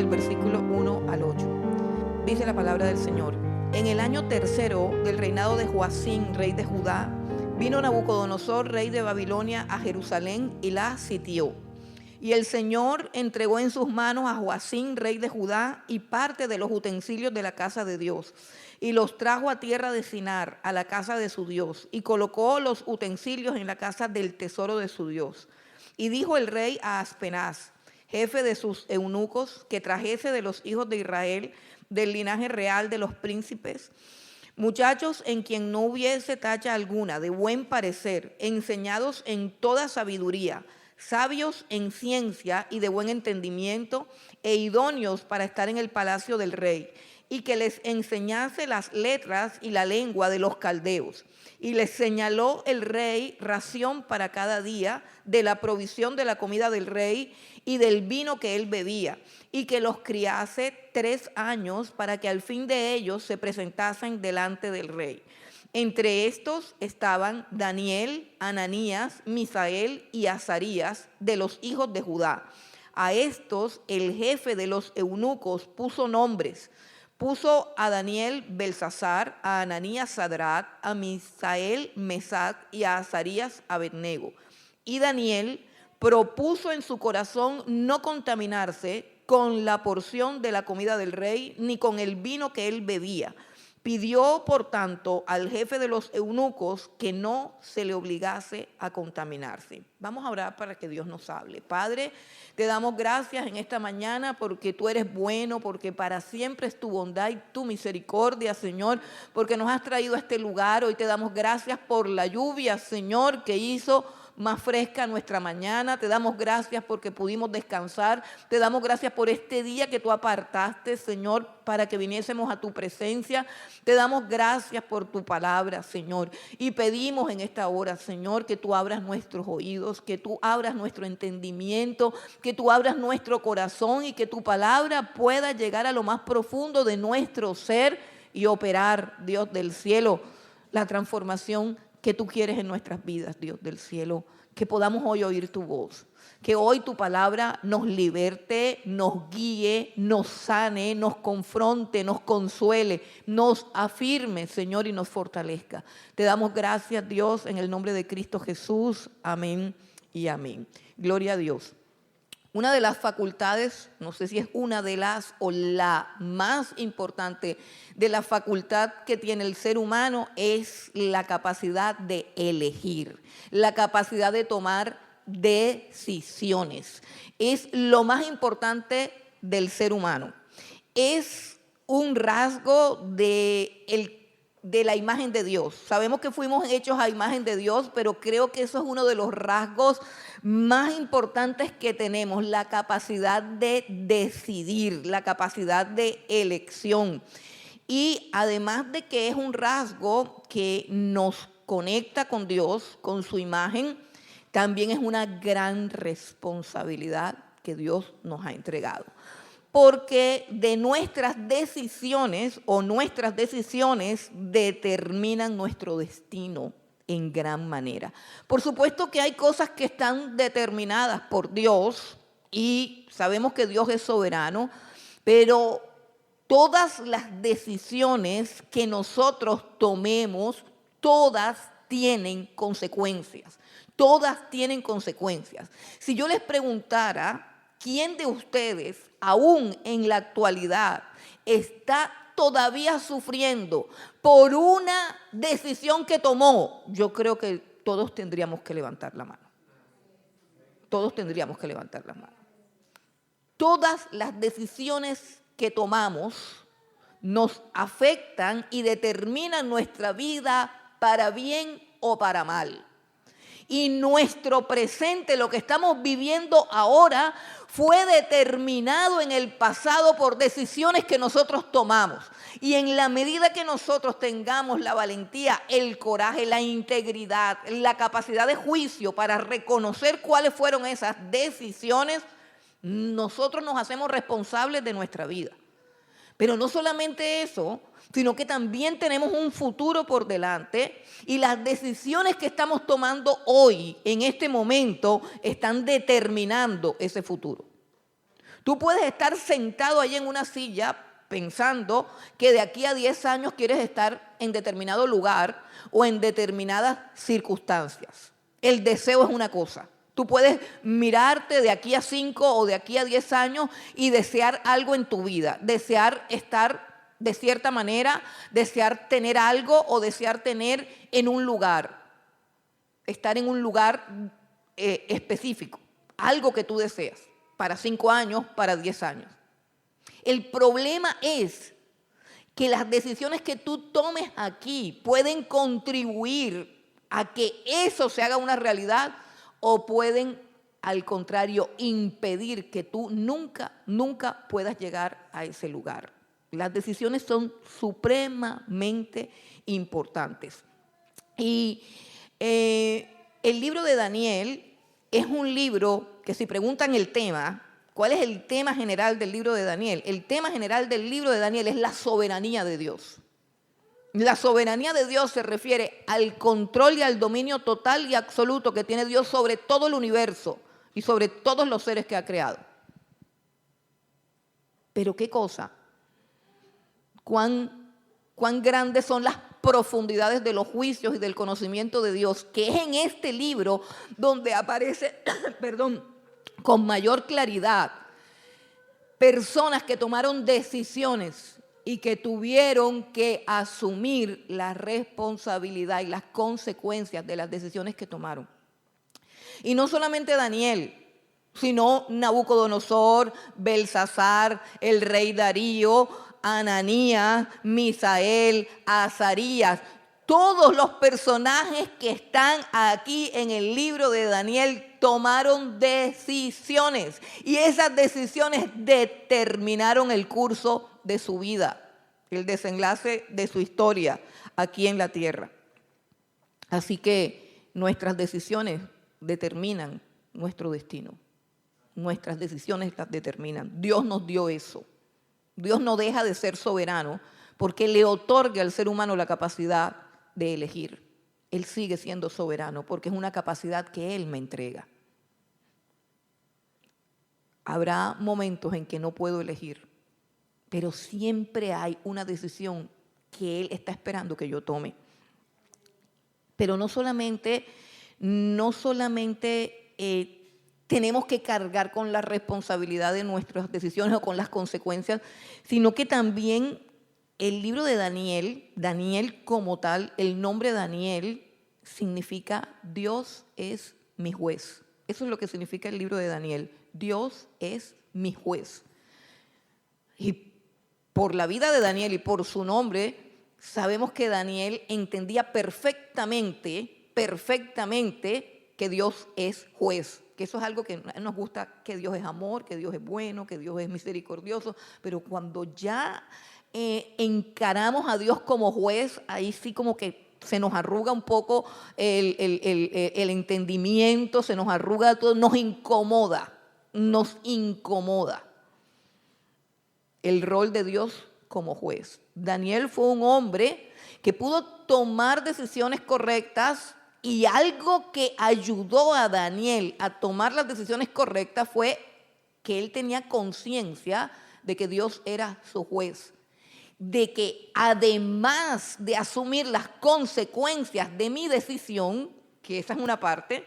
versículo 1 al 8. Dice la palabra del Señor: En el año tercero del reinado de Joacim, rey de Judá, vino Nabucodonosor, rey de Babilonia, a Jerusalén y la sitió. Y el Señor entregó en sus manos a Joacim, rey de Judá, y parte de los utensilios de la casa de Dios, y los trajo a tierra de Sinar, a la casa de su Dios, y colocó los utensilios en la casa del tesoro de su Dios. Y dijo el rey a Aspenaz, jefe de sus eunucos, que trajese de los hijos de Israel, del linaje real de los príncipes, muchachos en quien no hubiese tacha alguna, de buen parecer, enseñados en toda sabiduría, sabios en ciencia y de buen entendimiento, e idóneos para estar en el palacio del rey, y que les enseñase las letras y la lengua de los caldeos. Y les señaló el rey ración para cada día de la provisión de la comida del rey y del vino que él bebía, y que los criase 3 años para que al fin de ellos se presentasen delante del rey. Entre estos estaban Daniel, Ananías, Misael y Azarías, de los hijos de Judá. A estos el jefe de los eunucos puso nombres. Puso a Daniel Belsasar, a Ananías Sadrach, a Misael Mesac y a Azarías Abednego. Y Daniel propuso en su corazón no contaminarse con la porción de la comida del rey, ni con el vino que él bebía. Pidió, por tanto, al jefe de los eunucos que no se le obligase a contaminarse. Vamos a orar para que Dios nos hable. Padre, te damos gracias en esta mañana porque tú eres bueno, porque para siempre es tu bondad y tu misericordia, Señor, porque nos has traído a este lugar. Hoy te damos gracias por la lluvia, Señor, que hizo más fresca nuestra mañana. Te damos gracias porque pudimos descansar. Te damos gracias por este día que tú apartaste, Señor, para que viniésemos a tu presencia. Te damos gracias por tu palabra, Señor. Y pedimos en esta hora, Señor, que tú abras nuestros oídos, que tú abras nuestro entendimiento, que tú abras nuestro corazón y que tu palabra pueda llegar a lo más profundo de nuestro ser y operar, Dios del cielo, la transformación que tú quieres en nuestras vidas, Dios del cielo. Que podamos hoy oír tu voz, que hoy tu palabra nos liberte, nos guíe, nos sane, nos confronte, nos consuele, nos afirme, Señor, y nos fortalezca. Te damos gracias, Dios, en el nombre de Cristo Jesús. Amén y amén. Gloria a Dios. Una de las facultades, no sé si es una de las o la más importante de la facultad que tiene el ser humano, es la capacidad de elegir, la capacidad de tomar decisiones. Es lo más importante del ser humano. Es un rasgo de la imagen de Dios. Sabemos que fuimos hechos a imagen de Dios, pero creo que eso es uno de los rasgos más importantes que tenemos, la capacidad de decidir, la capacidad de elección. Y además de que es un rasgo que nos conecta con Dios, con su imagen, también es una gran responsabilidad que Dios nos ha entregado. Porque de nuestras decisiones determinan nuestro destino en gran manera. Por supuesto que hay cosas que están determinadas por Dios y sabemos que Dios es soberano, pero todas las decisiones que nosotros tomemos, todas tienen consecuencias. Todas tienen consecuencias. Si yo les preguntara, ¿quién de ustedes, aún en la actualidad, está todavía sufriendo por una decisión que tomó? Yo creo que todos tendríamos que levantar la mano. Todos tendríamos que levantar la mano. Todas las decisiones que tomamos nos afectan y determinan nuestra vida para bien o para mal. Y nuestro presente, lo que estamos viviendo ahora, fue determinado en el pasado por decisiones que nosotros tomamos. Y en la medida que nosotros tengamos la valentía, el coraje, la integridad, la capacidad de juicio para reconocer cuáles fueron esas decisiones, nosotros nos hacemos responsables de nuestra vida. Pero no solamente eso, sino que también tenemos un futuro por delante y las decisiones que estamos tomando hoy, en este momento, están determinando ese futuro. Tú puedes estar sentado ahí en una silla pensando que de aquí a 10 años quieres estar en determinado lugar o en determinadas circunstancias. El deseo es una cosa. Tú puedes mirarte de aquí a 5 o de aquí a 10 años y desear algo en tu vida, desear estar de cierta manera, desear tener algo o desear tener en un lugar, estar en un lugar específico, algo que tú deseas para 5 años, para 10 años. El problema es que las decisiones que tú tomes aquí pueden contribuir a que eso se haga una realidad o pueden, al contrario, impedir que tú nunca puedas llegar a ese lugar. Las decisiones son supremamente importantes. Y el libro de Daniel es un libro que, si preguntan el tema, ¿cuál es el tema general del libro de Daniel? El tema general del libro de Daniel es la soberanía de Dios. La soberanía de Dios se refiere al control y al dominio total y absoluto que tiene Dios sobre todo el universo y sobre todos los seres que ha creado. Pero ¿qué cosa? ¿Cuán grandes son las profundidades de los juicios y del conocimiento de Dios? Que es en este libro donde aparece, con mayor claridad, personas que tomaron decisiones y que tuvieron que asumir la responsabilidad y las consecuencias de las decisiones que tomaron. Y no solamente Daniel, sino Nabucodonosor, Belsasar, el rey Darío, Ananías, Misael, Azarías. Todos los personajes que están aquí en el libro de Daniel tomaron decisiones y esas decisiones determinaron el curso de su vida, el desenlace de su historia aquí en la tierra. Así que nuestras decisiones determinan nuestro destino. Nuestras decisiones las determinan. Dios nos dio eso. Dios no deja de ser soberano porque le otorga al ser humano la capacidad de elegir. Él sigue siendo soberano porque es una capacidad que Él me entrega. Habrá momentos en que no puedo elegir, pero siempre hay una decisión que Él está esperando que yo tome. Pero no solamente tenemos que cargar con la responsabilidad de nuestras decisiones o con las consecuencias, sino que también el libro de Daniel como tal, el nombre Daniel significa Dios es mi juez. Eso es lo que significa el libro de Daniel. Dios es mi juez. Y por la vida de Daniel y por su nombre, sabemos que Daniel entendía perfectamente que Dios es juez. Que eso es algo que nos gusta, que Dios es amor, que Dios es bueno, que Dios es misericordioso. Pero cuando ya encaramos a Dios como juez, ahí sí como que se nos arruga un poco el entendimiento, se nos arruga todo, nos incomoda el rol de Dios como juez. Daniel fue un hombre que pudo tomar decisiones correctas y algo que ayudó a Daniel a tomar las decisiones correctas fue que él tenía conciencia de que Dios era su juez, de que además de asumir las consecuencias de mi decisión, que esa es una parte,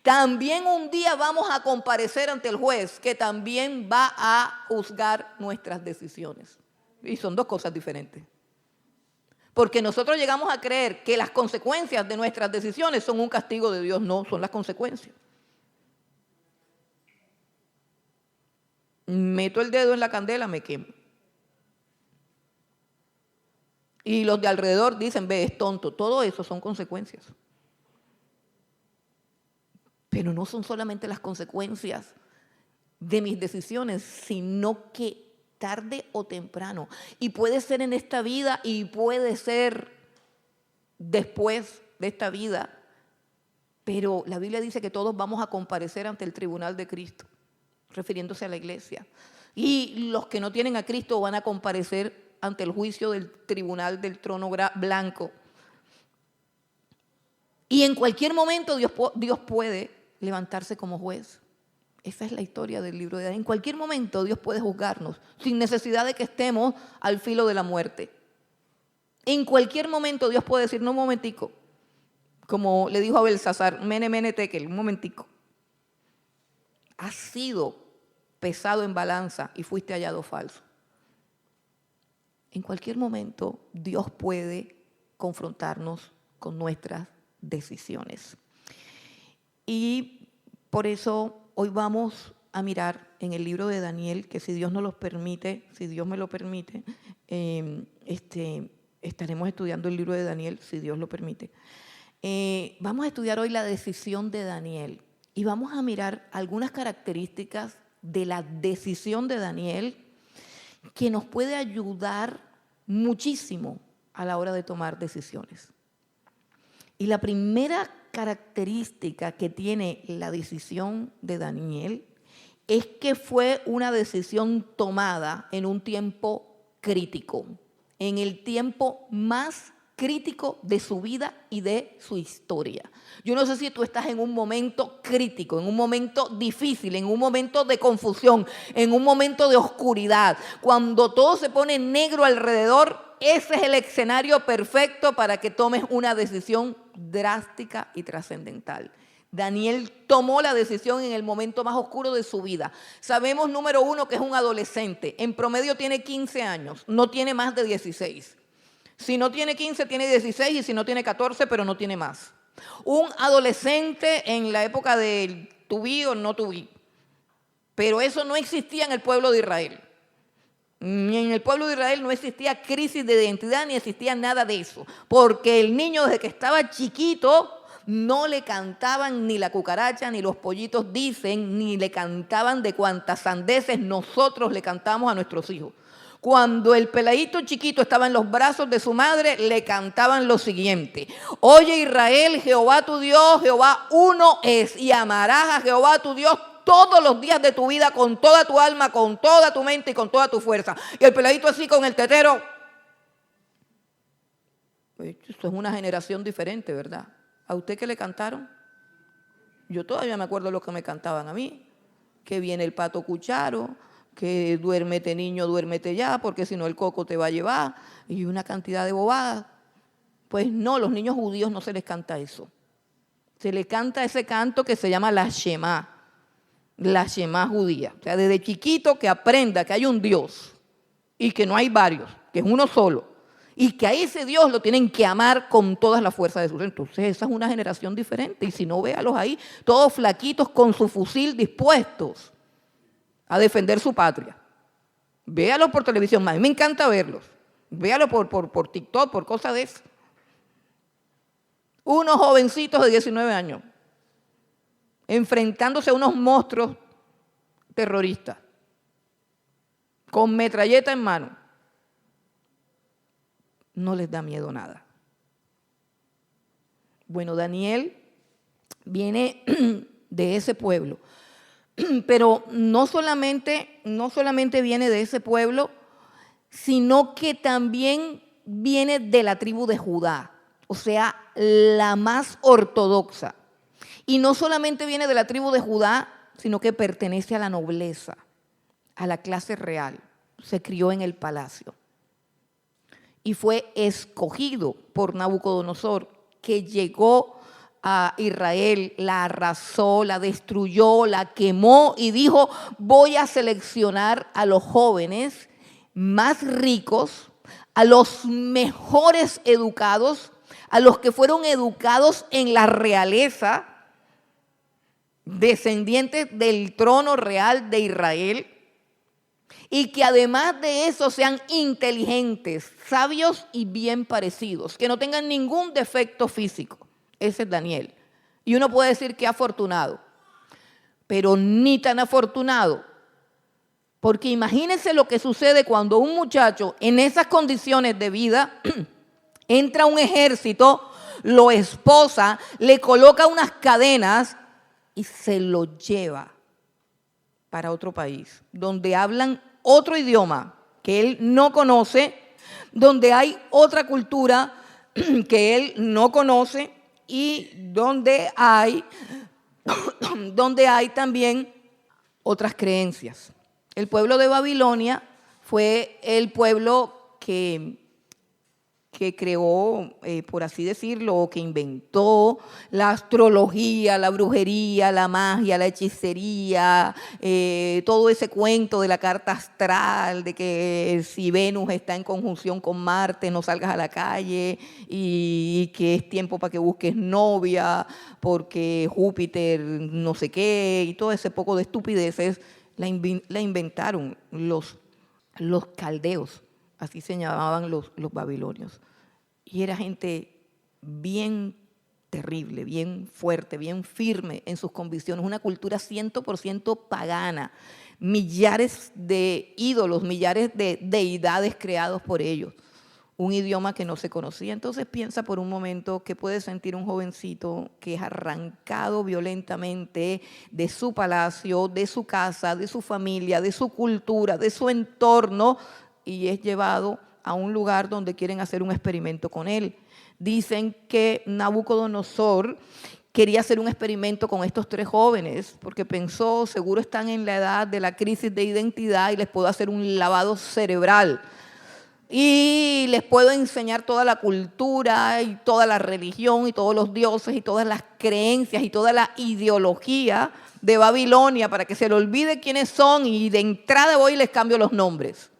también un día vamos a comparecer ante el juez que también va a juzgar nuestras decisiones. Y son dos cosas diferentes. Porque nosotros llegamos a creer que las consecuencias de nuestras decisiones son un castigo de Dios. No, son las consecuencias. Meto el dedo en la candela, me quemo. Y los de alrededor dicen, ve, es tonto. Todo eso son consecuencias. Pero no son solamente las consecuencias de mis decisiones, sino que tarde o temprano, y puede ser en esta vida y puede ser después de esta vida, pero la Biblia dice que todos vamos a comparecer ante el tribunal de Cristo, refiriéndose a la iglesia. Y los que no tienen a Cristo van a comparecer ante el juicio del tribunal del trono blanco. Y en cualquier momento Dios puede levantarse como juez. Esa es la historia del libro de Daniel. En cualquier momento Dios puede juzgarnos, sin necesidad de que estemos al filo de la muerte. En cualquier momento Dios puede decir, no, un momentico, como le dijo a Belsasar, mene, mene, tekel, un momentico. Has sido pesado en balanza y fuiste hallado falso. En cualquier momento Dios puede confrontarnos con nuestras decisiones. Y por eso hoy vamos a mirar en el libro de Daniel, que si Dios nos lo permite, si Dios me lo permite, estaremos estudiando el libro de Daniel, si Dios lo permite. Vamos a estudiar hoy la decisión de Daniel y vamos a mirar algunas características de la decisión de Daniel que nos puede ayudar muchísimo a la hora de tomar decisiones. Y la primera característica que tiene la decisión de Daniel es que fue una decisión tomada en un tiempo crítico, en el tiempo más crítico de su vida y de su historia. Yo no sé si tú estás en un momento crítico, en un momento difícil, en un momento de confusión, en un momento de oscuridad. Cuando todo se pone negro alrededor, ese es el escenario perfecto para que tomes una decisión drástica y trascendental. Daniel tomó la decisión en el momento más oscuro de su vida. Sabemos, número uno, que es un adolescente. En promedio tiene 15 años, no tiene más de 16. Si no tiene 15, tiene 16 y si no tiene 14, pero no tiene más. Un adolescente en la época del to be o no to be. Pero eso no existía en el pueblo de Israel. Ni en el pueblo de Israel no existía crisis de identidad ni existía nada de eso. Porque el niño desde que estaba chiquito no le cantaban ni la cucaracha ni los pollitos dicen, ni le cantaban de cuantas sandeces nosotros le cantamos a nuestros hijos. Cuando el peladito chiquito estaba en los brazos de su madre, le cantaban lo siguiente: oye Israel, Jehová tu Dios, Jehová uno es, y amarás a Jehová tu Dios todos los días de tu vida, con toda tu alma, con toda tu mente y con toda tu fuerza. Y el peladito así con el tetero. Eso es una generación diferente, ¿verdad? ¿A usted qué le cantaron? Yo todavía me acuerdo lo que me cantaban a mí. Que viene el pato cucharo, que duérmete niño, duérmete ya, porque si no el coco te va a llevar, y una cantidad de bobadas. Pues no, los niños judíos no se les canta eso. Se les canta ese canto que se llama la Shema judía. O sea, desde chiquito que aprenda que hay un Dios y que no hay varios, que es uno solo, y que a ese Dios lo tienen que amar con todas las fuerzas de su ser. Entonces esa es una generación diferente, y si no, véalos ahí, todos flaquitos con su fusil dispuestos a defender su patria. Véalos por televisión, a mí me encanta verlos. Véalos por TikTok, por cosas de eso. Unos jovencitos de 19 años enfrentándose a unos monstruos terroristas con metralleta en mano. No les da miedo nada. Bueno, Daniel viene de ese pueblo. Pero no solamente viene de ese pueblo, sino que también viene de la tribu de Judá, o sea, la más ortodoxa. Y no solamente viene de la tribu de Judá, sino que pertenece a la nobleza, a la clase real. Se crió en el palacio. Y fue escogido por Nabucodonosor, que llegó a Israel, la arrasó, la destruyó, la quemó y dijo: voy a seleccionar a los jóvenes más ricos, a los mejores educados, a los que fueron educados en la realeza, descendientes del trono real de Israel, y que además de eso sean inteligentes, sabios y bien parecidos, que no tengan ningún defecto físico. Ese es Daniel. Y uno puede decir que afortunado, pero ni tan afortunado, porque imagínense lo que sucede cuando un muchacho en esas condiciones de vida entra a un ejército, lo esposa, le coloca unas cadenas y se lo lleva para otro país, donde hablan otro idioma que él no conoce, donde hay otra cultura que él no conoce y donde hay también otras creencias. El pueblo de Babilonia fue el pueblo que creó, por así decirlo, que inventó la astrología, la brujería, la magia, la hechicería, todo ese cuento de la carta astral, de que si Venus está en conjunción con Marte no salgas a la calle y que es tiempo para que busques novia porque Júpiter no sé qué, y todo ese poco de estupideces la inventaron los caldeos. Así se llamaban los babilonios. Y era gente bien terrible, bien fuerte, bien firme en sus convicciones. Una cultura 100% pagana. Millares de ídolos, millares de deidades creados por ellos. Un idioma que no se conocía. Entonces piensa por un momento que puede sentir un jovencito que es arrancado violentamente de su palacio, de su casa, de su familia, de su cultura, de su entorno, y es llevado a un lugar donde quieren hacer un experimento con él. Dicen que Nabucodonosor quería hacer un experimento con estos 3 jóvenes porque pensó, seguro están en la edad de la crisis de identidad y les puedo hacer un lavado cerebral. Y les puedo enseñar toda la cultura y toda la religión y todos los dioses y todas las creencias y toda la ideología de Babilonia para que se le olvide quiénes son, y de entrada voy y les cambio los nombres.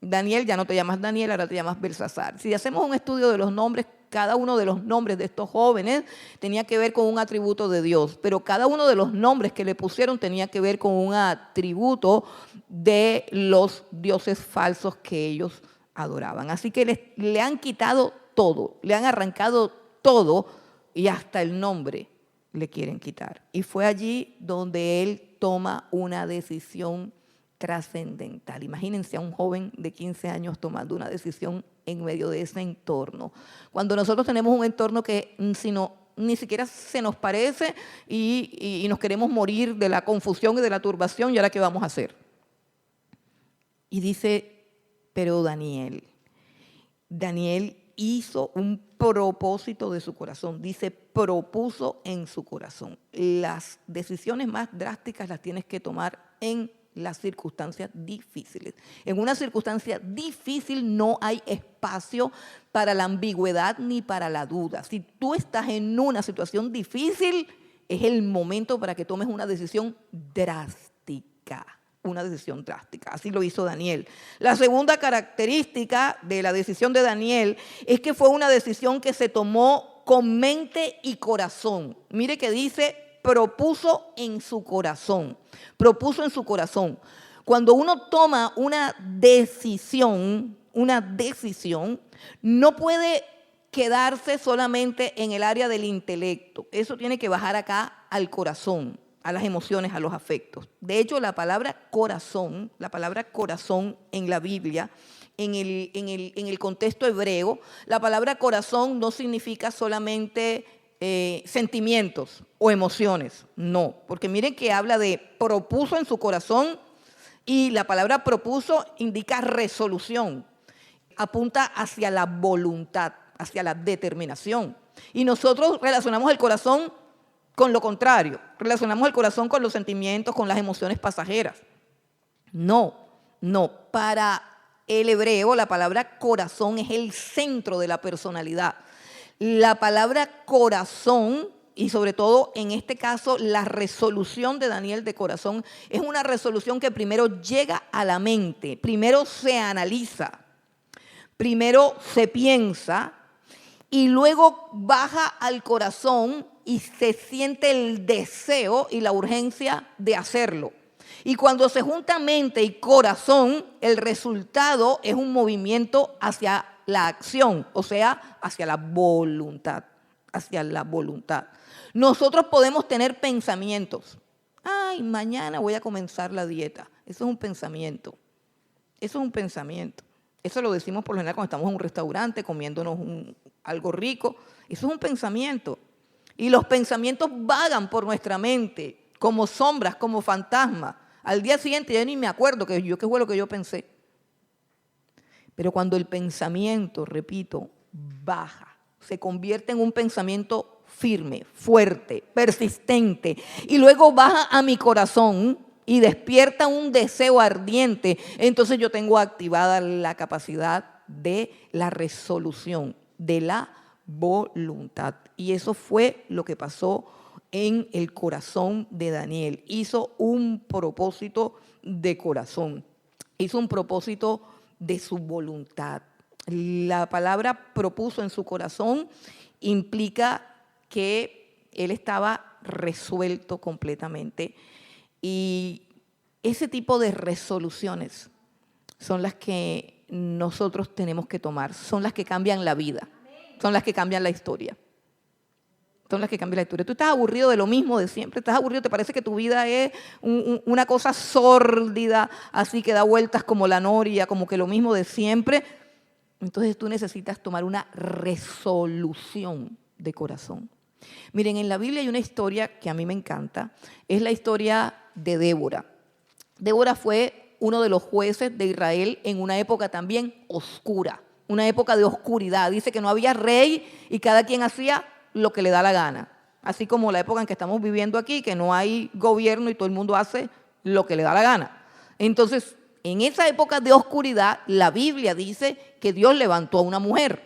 Daniel, ya no te llamas Daniel, ahora te llamas Belsasar. Si hacemos un estudio de los nombres, cada uno de los nombres de estos jóvenes tenía que ver con un atributo de Dios, pero cada uno de los nombres que le pusieron tenía que ver con un atributo de los dioses falsos que ellos adoraban. Así que le han quitado todo, le han arrancado todo y hasta el nombre le quieren quitar. Y fue allí donde él toma una decisión trascendental. Imagínense a un joven de 15 años tomando una decisión en medio de ese entorno. Cuando nosotros tenemos un entorno que ni siquiera se nos parece y nos queremos morir de la confusión y de la turbación, ¿y ahora qué vamos a hacer? Y dice, pero Daniel hizo un propósito de su corazón. Dice, propuso en su corazón. Las decisiones más drásticas las tienes que tomar en las circunstancias difíciles. En una circunstancia difícil no hay espacio para la ambigüedad ni para la duda. Si tú estás en una situación difícil, es el momento para que tomes una decisión drástica. Una decisión drástica. Así lo hizo Daniel. La segunda característica de la decisión de Daniel es que fue una decisión que se tomó con mente y corazón. Mire que dice, propuso en su corazón. Propuso en su corazón. Cuando uno toma una decisión, no puede quedarse solamente en el área del intelecto. Eso tiene que bajar acá al corazón, a las emociones, a los afectos. De hecho, la palabra corazón en la Biblia, en el contexto hebreo, la palabra corazón no significa solamente sentimientos o emociones, no, porque miren que habla de propuso en su corazón, y la palabra propuso indica resolución, apunta hacia la voluntad, hacia la determinación. Y nosotros relacionamos el corazón con lo contrario, relacionamos el corazón con los sentimientos, con las emociones pasajeras. No, para el hebreo la palabra corazón es el centro de la personalidad. La palabra corazón, y sobre todo en este caso la resolución de Daniel de corazón, es una resolución que primero llega a la mente, primero se analiza, primero se piensa y luego baja al corazón y se siente el deseo y la urgencia de hacerlo. Y cuando se junta mente y corazón, el resultado es un movimiento hacia la acción, o sea, hacia la voluntad, Nosotros podemos tener pensamientos. Ay, mañana voy a comenzar la dieta. Eso es un pensamiento. Eso lo decimos por lo general cuando estamos en un restaurante comiéndonos algo rico. Eso es un pensamiento. Y los pensamientos vagan por nuestra mente como sombras, como fantasmas. Al día siguiente ya ni me acuerdo qué fue lo que yo pensé. Pero cuando el pensamiento, repito, baja, se convierte en un pensamiento firme, fuerte, persistente, y luego baja a mi corazón, y despierta un deseo ardiente, entonces yo tengo activada la capacidad de la resolución, de la voluntad. Y eso fue lo que pasó en el corazón de Daniel. Hizo un propósito de corazón, hizo un propósito de su voluntad. La palabra propuso en su corazón implica que él estaba resuelto completamente. Y ese tipo de resoluciones son las que nosotros tenemos que tomar, son las que cambian la vida, son las que cambian la historia. Son las que cambian la historia. Tú estás aburrido de lo mismo de siempre, estás aburrido, te parece que tu vida es una cosa sórdida, así que da vueltas como la noria, como que lo mismo de siempre. Entonces tú necesitas tomar una resolución de corazón. Miren, en la Biblia hay una historia que a mí me encanta, es la historia de Débora. Débora fue uno de los jueces de Israel en una época también oscura, una época de oscuridad. Dice que no había rey y cada quien hacía lo que le da la gana. Así como la época en que estamos viviendo aquí, que no hay gobierno y todo el mundo hace lo que le da la gana. Entonces, en esa época de oscuridad, la Biblia dice que Dios levantó a una mujer,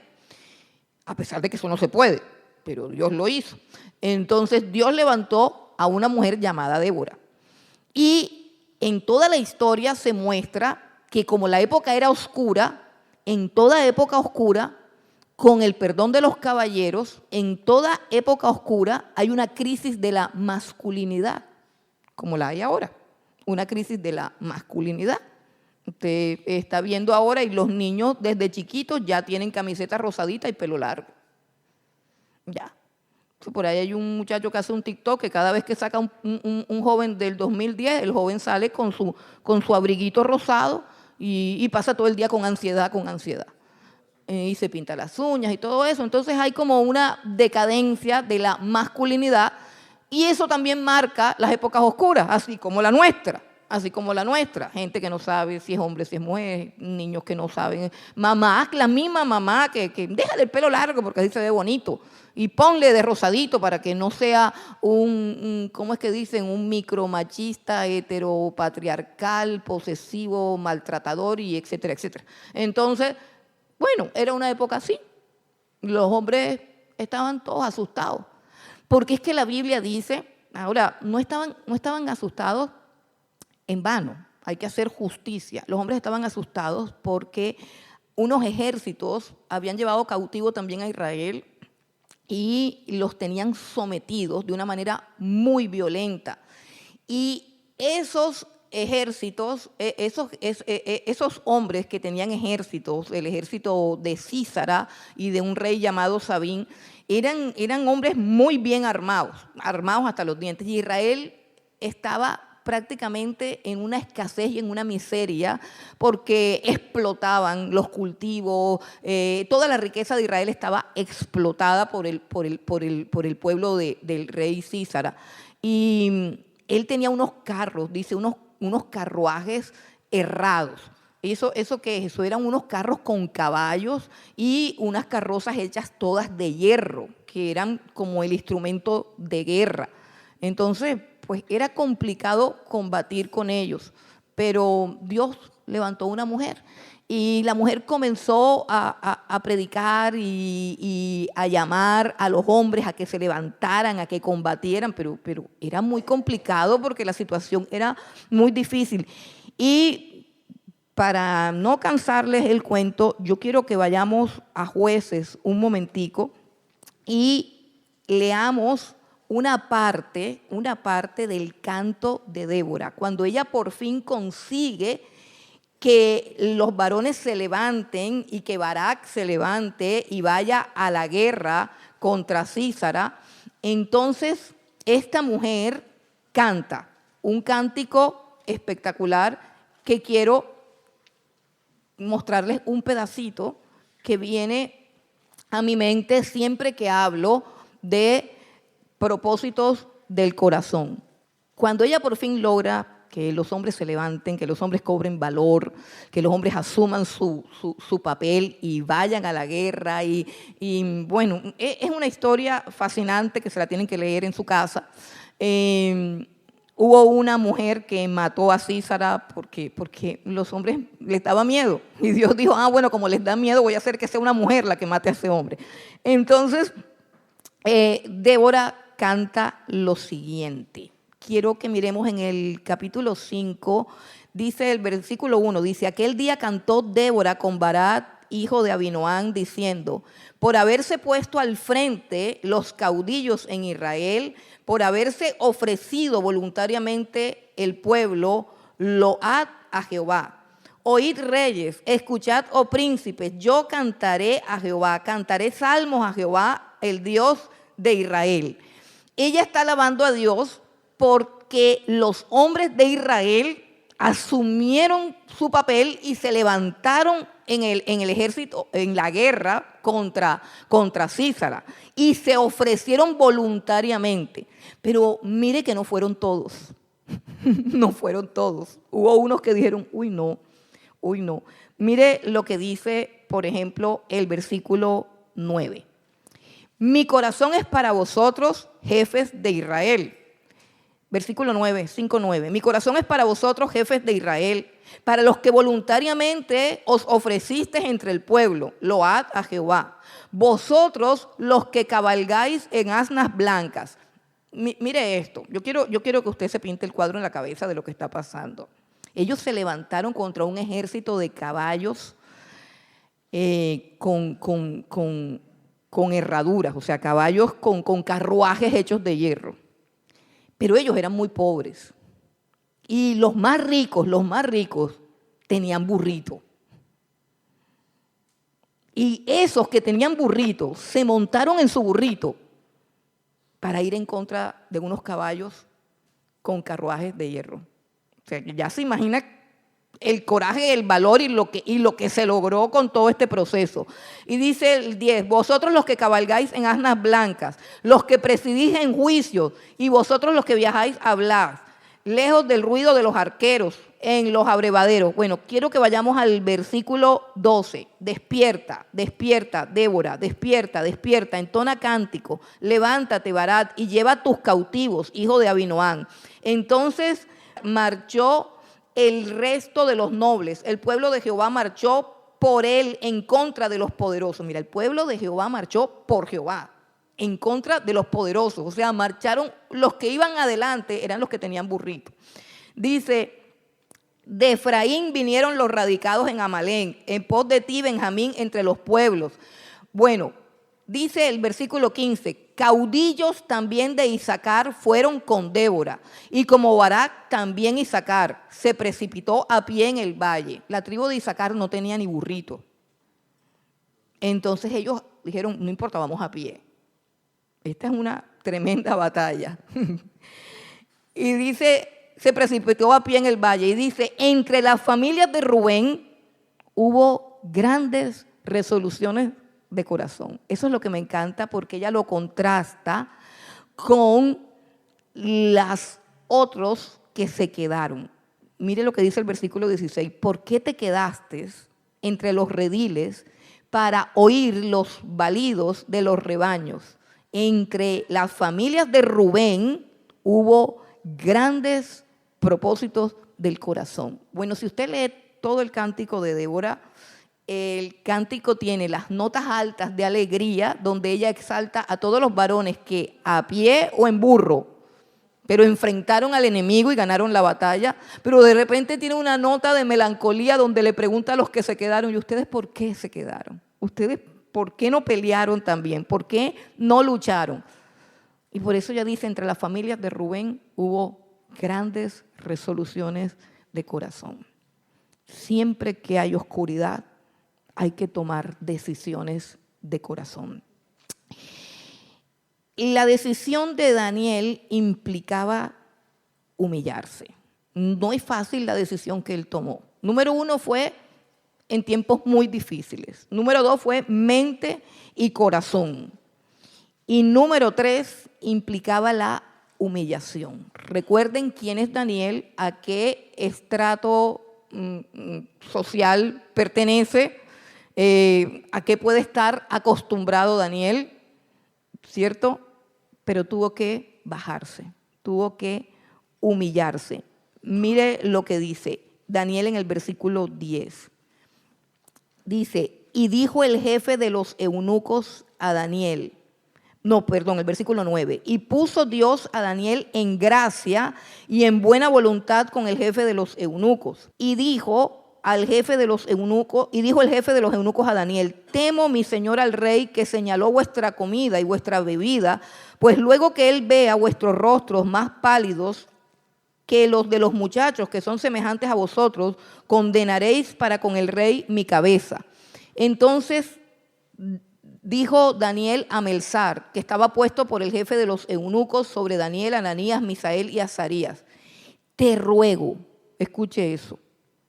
a pesar de que eso no se puede, pero Dios lo hizo. Entonces, Dios levantó a una mujer llamada Débora. Y en toda la historia se muestra que como la época era oscura, en toda época oscura, con el perdón de los caballeros, en toda época oscura hay una crisis de la masculinidad, como la hay ahora, una crisis de la masculinidad. Usted está viendo ahora y los niños desde chiquitos ya tienen camiseta rosadita y pelo largo. Ya. Por ahí hay un muchacho que hace un TikTok que cada vez que saca un joven del 2010, el joven sale con su abriguito rosado y pasa todo el día con ansiedad. Y se pinta las uñas y todo eso. Entonces hay como una decadencia de la masculinidad y eso también marca las épocas oscuras, así como la nuestra. Gente que no sabe si es hombre, si es mujer, niños que no saben. Mamás, la misma mamá que déjale el pelo largo porque así se ve bonito y ponle de rosadito para que no sea ¿cómo es que dicen? Un micromachista, heteropatriarcal, posesivo, maltratador y etcétera, etcétera. Entonces, bueno, era una época así. Los hombres estaban todos asustados. Porque es que la Biblia dice, ahora, no estaban asustados en vano, hay que hacer justicia. Los hombres estaban asustados porque unos ejércitos habían llevado cautivo también a Israel y los tenían sometidos de una manera muy violenta. Y esos ejércitos, esos hombres que tenían ejércitos, el ejército de Císara y de un rey llamado Sabín, eran hombres muy bien armados hasta los dientes. Y Israel estaba prácticamente en una escasez y en una miseria porque explotaban los cultivos, toda la riqueza de Israel estaba explotada por el pueblo del rey Císara. Y él tenía unos carros, dice, unos carruajes errados. ¿Eso qué es? Eso eran unos carros con caballos y unas carrozas hechas todas de hierro, que eran como el instrumento de guerra. Entonces, pues era complicado combatir con ellos, pero Dios levantó una mujer y la mujer comenzó a predicar y a llamar a los hombres a que se levantaran, a que combatieran, pero era muy complicado porque la situación era muy difícil. Y para no cansarles el cuento, yo quiero que vayamos a Jueces un momentico y leamos una parte del canto de Débora, cuando ella por fin consigue que los varones se levanten y que Barak se levante y vaya a la guerra contra Císara. Entonces esta mujer canta un cántico espectacular que quiero mostrarles un pedacito que viene a mi mente siempre que hablo de propósitos del corazón. Cuando ella por fin logra que los hombres se levanten, que los hombres cobren valor, que los hombres asuman su papel y vayan a la guerra. Y bueno, es una historia fascinante que se la tienen que leer en su casa. Hubo una mujer que mató a Sísara porque los hombres les daba miedo. Y Dios dijo, bueno, como les da miedo, voy a hacer que sea una mujer la que mate a ese hombre. Entonces, Débora canta lo siguiente. Quiero que miremos en el capítulo 5, dice el versículo 1, dice, aquel día cantó Débora con Barak, hijo de Abinoam, diciendo, por haberse puesto al frente los caudillos en Israel, por haberse ofrecido voluntariamente el pueblo, load a Jehová. Oíd reyes, escuchad, oh príncipes, yo cantaré a Jehová, cantaré salmos a Jehová, el Dios de Israel. Ella está alabando a Dios porque los hombres de Israel asumieron su papel y se levantaron en el ejército, en la guerra contra Sísara, y se ofrecieron voluntariamente. Pero mire que no fueron todos, no fueron todos. Hubo unos que dijeron, uy no. Mire lo que dice, por ejemplo, el versículo 9. Mi corazón es para vosotros, jefes de Israel. Versículo 9, 5:9. Mi corazón es para vosotros, jefes de Israel, para los que voluntariamente os ofrecisteis entre el pueblo, load a Jehová. Vosotros los que cabalgáis en asnas blancas. Mire esto, yo quiero que usted se pinte el cuadro en la cabeza de lo que está pasando. Ellos se levantaron contra un ejército de caballos con herraduras, o sea, caballos con carruajes hechos de hierro. Pero ellos eran muy pobres. Y los más ricos tenían burrito. Y esos que tenían burrito se montaron en su burrito para ir en contra de unos caballos con carruajes de hierro. O sea, ya se imagina el coraje, el valor y lo que se logró con todo este proceso. Y dice el 10, vosotros los que cabalgáis en asnas blancas, los que presidís en juicios, y vosotros los que viajáis a hablar, lejos del ruido de los arqueros, en los abrevaderos. Bueno, quiero que vayamos al versículo 12. Despierta, despierta, Débora, despierta, despierta, entona cántico, levántate, Barak, y lleva tus cautivos, hijo de Abinoam. Entonces marchó el resto de los nobles, el pueblo de Jehová marchó por él en contra de los poderosos. Mira, el pueblo de Jehová marchó por Jehová, en contra de los poderosos. O sea, marcharon, los que iban adelante eran los que tenían burrito. Dice, de Efraín vinieron los radicados en Amalén, en pos de ti, Benjamín, entre los pueblos. Bueno, dice el versículo 15, caudillos también de Isacar fueron con Débora, y como Barak también Isacar se precipitó a pie en el valle. La tribu de Isacar no tenía ni burrito. Entonces ellos dijeron, no importa, vamos a pie. Esta es una tremenda batalla. Y dice, se precipitó a pie en el valle, y dice, entre las familias de Rubén hubo grandes resoluciones de corazón. Eso es lo que me encanta porque ella lo contrasta con los otros que se quedaron. Mire lo que dice el versículo 16. ¿Por qué te quedaste entre los rediles para oír los balidos de los rebaños? Entre las familias de Rubén hubo grandes propósitos del corazón. Bueno, si usted lee todo el cántico de Débora, el cántico tiene las notas altas de alegría, donde ella exalta a todos los varones que a pie o en burro, pero enfrentaron al enemigo y ganaron la batalla, pero de repente tiene una nota de melancolía donde le pregunta a los que se quedaron, ¿y ustedes por qué se quedaron? ¿Ustedes por qué no pelearon también? ¿Por qué no lucharon? Y por eso ella dice, entre las familias de Rubén hubo grandes resoluciones de corazón. Siempre que hay oscuridad, hay que tomar decisiones de corazón. La decisión de Daniel implicaba humillarse. No es fácil la decisión que él tomó. Número 1 fue en tiempos muy difíciles. Número 2 fue mente y corazón. Y número 3 implicaba la humillación. Recuerden quién es Daniel, a qué estrato social pertenece, a qué puede estar acostumbrado Daniel, ¿cierto? Pero tuvo que bajarse, tuvo que humillarse. Mire lo que dice Daniel en el versículo 10. Dice, y dijo el jefe de los eunucos a Daniel, no, perdón, el versículo 9, y puso Dios a Daniel en gracia y en buena voluntad con el jefe de los eunucos. Y dijo el jefe de los eunucos a Daniel, temo mi señor al rey que señaló vuestra comida y vuestra bebida, pues luego que él vea vuestros rostros más pálidos que los de los muchachos que son semejantes a vosotros, condenaréis para con el rey mi cabeza. Entonces dijo Daniel a Melzar, que estaba puesto por el jefe de los eunucos sobre Daniel, Ananías, Misael y Azarías, te ruego, escuche eso,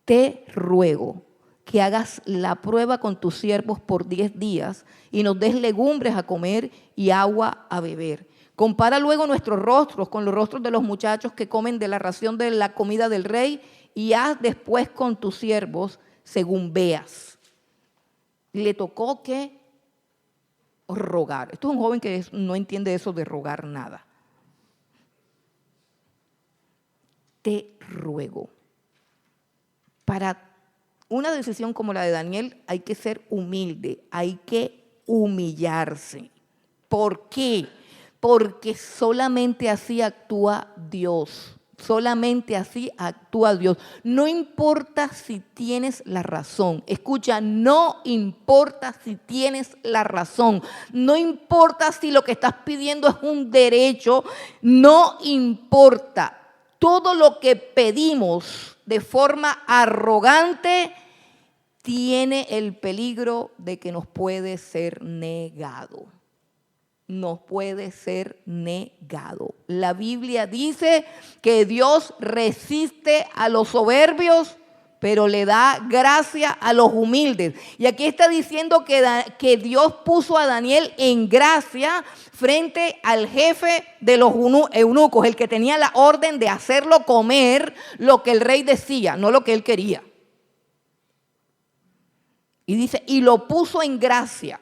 te ruego que hagas la prueba con tus siervos por 10 días y nos des legumbres a comer y agua a beber. Compara luego nuestros rostros con los rostros de los muchachos que comen de la ración de la comida del rey y haz después con tus siervos según veas. Le tocó que rogar. Esto es un joven que no entiende eso de rogar nada. Te ruego. Para una decisión como la de Daniel hay que ser humilde, hay que humillarse. ¿Por qué? Porque solamente así actúa Dios. Solamente así actúa Dios. No importa si tienes la razón. Escucha, no importa si tienes la razón. No importa si lo que estás pidiendo es un derecho. No importa. Todo lo que pedimos de forma arrogante tiene el peligro de que nos puede ser negado. Nos puede ser negado. La Biblia dice que Dios resiste a los soberbios, pero le da gracia a los humildes. Y aquí está diciendo que Dios puso a Daniel en gracia frente al jefe de los eunucos, el que tenía la orden de hacerlo comer lo que el rey decía, no lo que él quería. Y dice, y lo puso en gracia.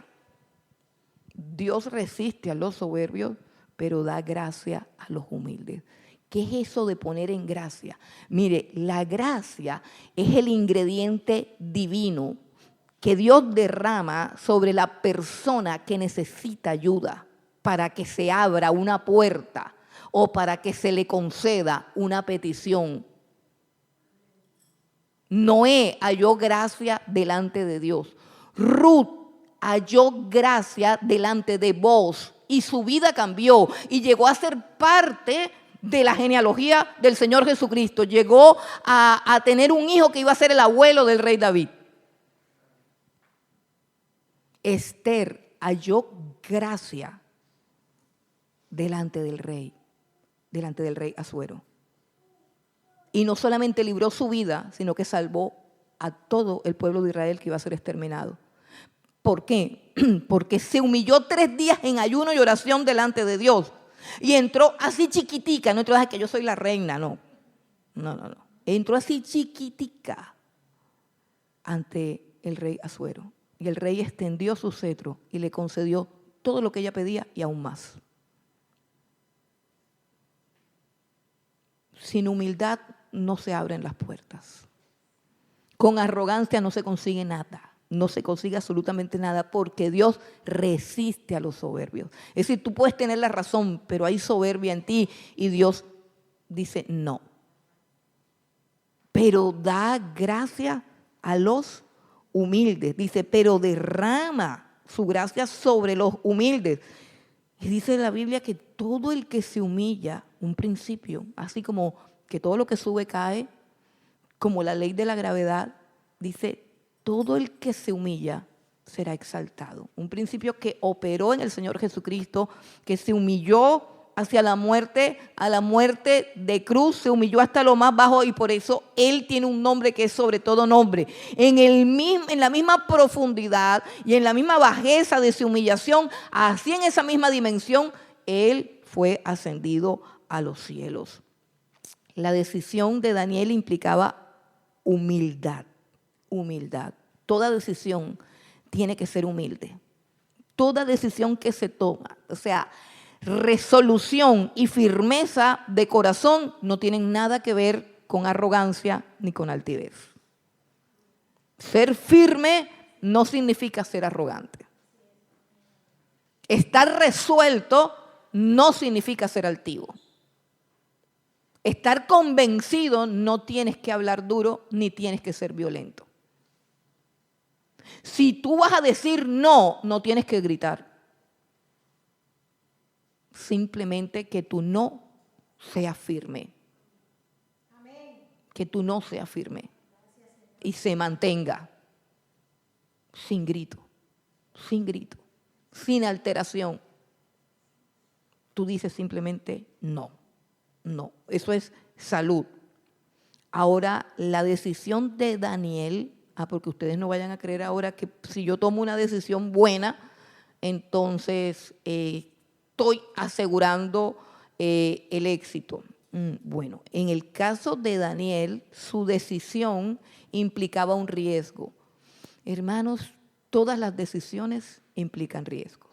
Dios resiste a los soberbios, pero da gracia a los humildes. ¿Qué es eso de poner en gracia? Mire, la gracia es el ingrediente divino que Dios derrama sobre la persona que necesita ayuda para que se abra una puerta o para que se le conceda una petición. Noé halló gracia delante de Dios. Ruth halló gracia delante de Booz y su vida cambió y llegó a ser parte de la genealogía del Señor Jesucristo. Llegó a tener un hijo que iba a ser el abuelo del rey David. Esther halló gracia delante del rey Asuero. Y no solamente libró su vida, sino que salvó a todo el pueblo de Israel que iba a ser exterminado. ¿Por qué? Porque se humilló 3 días en ayuno y oración delante de Dios. Y entró así chiquitica, no entró así que yo soy la reina, no. Entró así chiquitica ante el rey Asuero. Y el rey extendió su cetro y le concedió todo lo que ella pedía y aún más. Sin humildad no se abren las puertas. Con arrogancia no se consigue nada. No se consigue absolutamente nada porque Dios resiste a los soberbios. Es decir, tú puedes tener la razón, pero hay soberbia en ti y Dios dice no. Pero da gracia a los humildes. Dice, pero derrama su gracia sobre los humildes. Y dice la Biblia que todo el que se humilla, un principio, así como que todo lo que sube cae, como la ley de la gravedad, dice, todo el que se humilla será exaltado. Un principio que operó en el Señor Jesucristo, que se humilló hacia la muerte de cruz, se humilló hasta lo más bajo y por eso Él tiene un nombre que es sobre todo nombre. En la misma profundidad y en la misma bajeza de su humillación, así en esa misma dimensión, Él fue ascendido a los cielos. La decisión de Daniel implicaba humildad. Toda decisión tiene que ser humilde. Toda decisión que se toma, o sea, resolución y firmeza de corazón no tienen nada que ver con arrogancia ni con altivez. Ser firme no significa ser arrogante. Estar resuelto no significa ser altivo. Estar convencido no tienes que hablar duro ni tienes que ser violento. Si tú vas a decir no, no tienes que gritar. Simplemente que tu no sea firme. Que tu no sea firme. Y se mantenga sin grito, sin alteración. Tú dices simplemente no. Eso es salud. Ahora, la decisión de Daniel, porque ustedes no vayan a creer ahora que si yo tomo una decisión buena, entonces estoy asegurando el éxito. Bueno, en el caso de Daniel, su decisión implicaba un riesgo. Hermanos, todas las decisiones implican riesgos.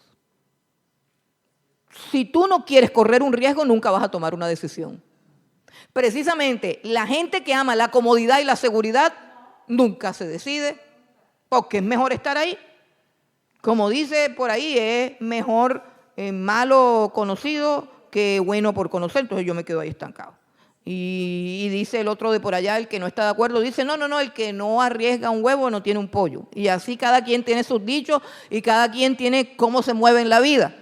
Si tú no quieres correr un riesgo, nunca vas a tomar una decisión. Precisamente, la gente que ama la comodidad y la seguridad nunca se decide, porque es mejor estar ahí. Como dice por ahí, es mejor malo conocido que bueno por conocer, entonces yo me quedo ahí estancado. Y dice el otro de por allá, el que no está de acuerdo, dice, no, el que no arriesga un huevo no tiene un pollo. Y así cada quien tiene sus dichos y cada quien tiene cómo se mueve en la vida.